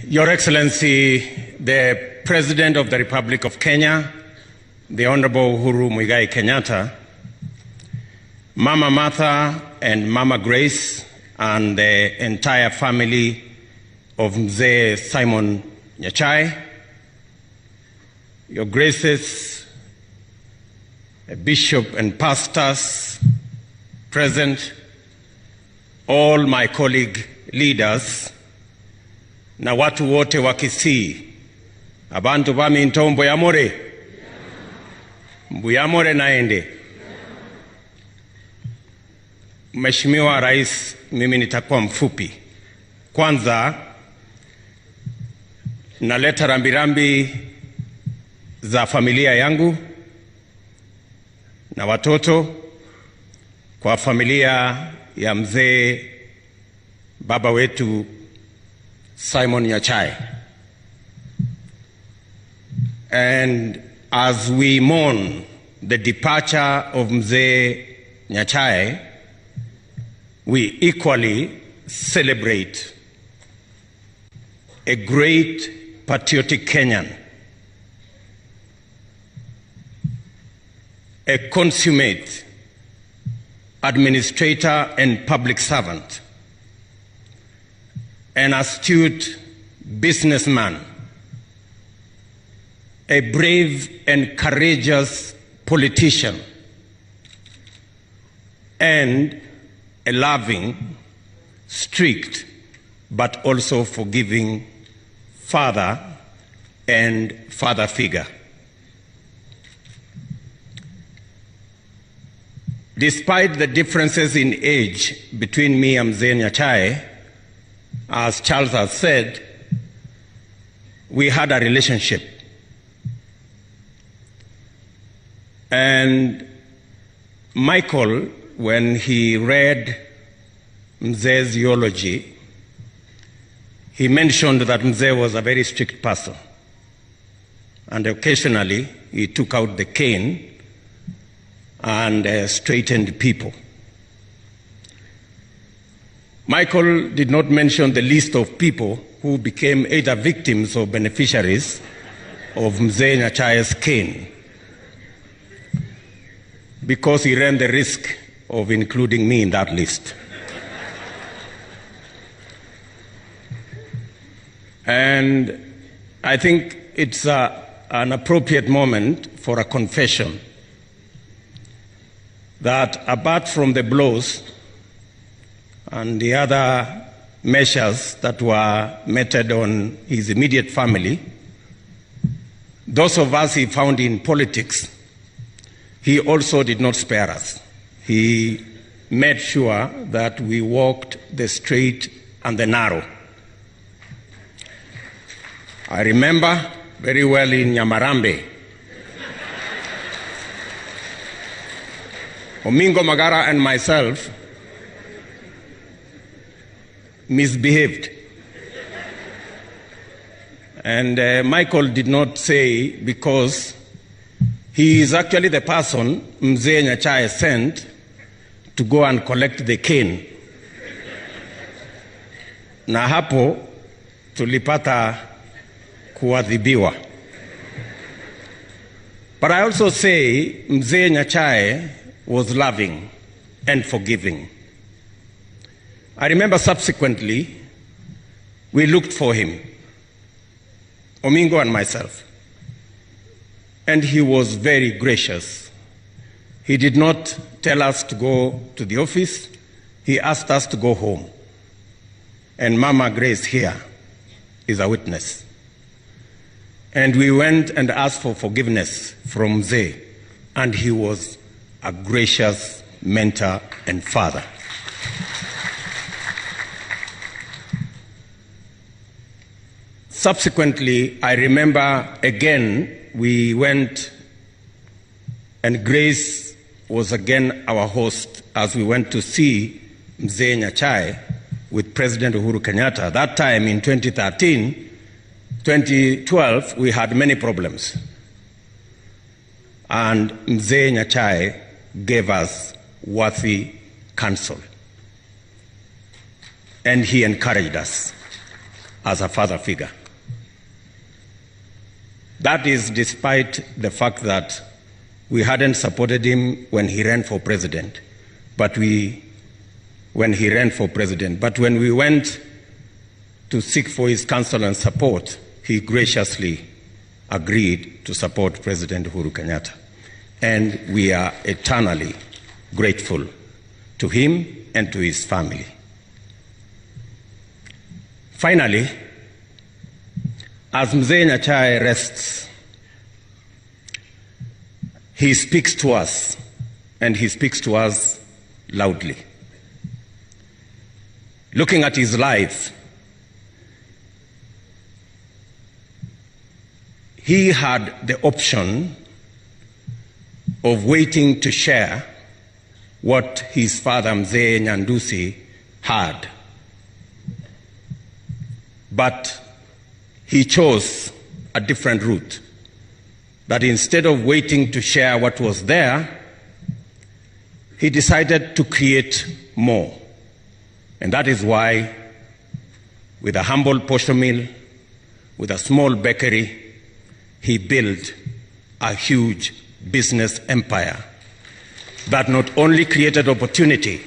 Your Excellency, the President of the Republic of Kenya, the Honorable Uhuru Muigai Kenyatta, Mama Martha and Mama Grace, and the entire family of Mzee Simon Nyachae, Your Graces, Bishop and pastors present, all my colleague leaders, na watu wote wa Kisii, abantu bami ntombo ya more, mbuyamore naende. Mheshimiwa Rais, mimi nitakuwa mfupi. Kwanza, naleta rambirambi za familia yangu na watoto kwa familia ya mzee baba wetu Simon Nyachae. And as we mourn the departure of Mzee Nyachae, we equally celebrate a great patriotic Kenyan, a consummate administrator and public servant, an astute businessman, a brave and courageous politician, and a loving, strict, but also forgiving father and father figure. Despite the differences in age between me and Mzee Nyachae, as Charles has said, we had a relationship. And Michael, when he read Mzee's eulogy, he mentioned that Mzee was a very strict person. And occasionally he took out the cane and straightened people. Michael did not mention the list of people who became either victims or beneficiaries of Mzee Nyachae's cane, because he ran the risk of including me in that list. And I think it's an appropriate moment for a confession that apart from the blows and the other measures that were meted on his immediate family, those of us he found in politics, he also did not spare us. He made sure that we walked the straight and the narrow. I remember very well in Nyamarambe, Omingo Magara and myself misbehaved. And Michael did not say, because he is actually the person Mzee Nyachae sent to go and collect the cane. Na hapo tulipata kuadhibiwa. But I also say Mzee Nyachae was loving and forgiving. I remember subsequently we looked for him, Omingo and myself, and he was very gracious. He did not tell us to go to the office. He asked us to go home. And Mama Grace here is a witness. And we went and asked for forgiveness from Mzee, and he was a gracious mentor and father. Subsequently, I remember again, we went, and Grace was again our host as we went to see Mzee Nyachae with President Uhuru Kenyatta. That time in 2012, we had many problems. And Mzee Nyachae gave us worthy counsel. And he encouraged us. as a father figure. That is despite the fact that we hadn't supported him when he ran for president, but when we went to seek for his counsel and support, he graciously agreed to support President Uhuru Kenyatta. And we are eternally grateful to him and to his family. Finally, as Mzee Nyachae rests, he speaks to us, and he speaks to us loudly. Looking at his life, he had the option of waiting to share what his father Mzee Nyandusi had. But he chose a different route, that instead of waiting to share what was there, he decided to create more. And that is why, with a humble posho mill, with a small bakery, he built a huge business empire that not only created opportunity,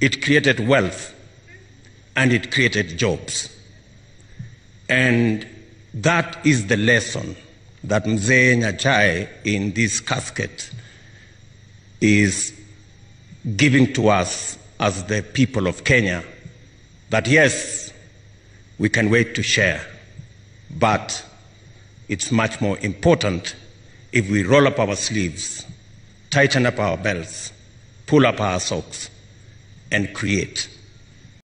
it created wealth, and it created jobs. And that is the lesson that Mzee Nyachae in this casket is giving to us as the people of Kenya, that yes, we can wait to share, but it's much more important if we roll up our sleeves, tighten up our belts, pull up our socks, and create.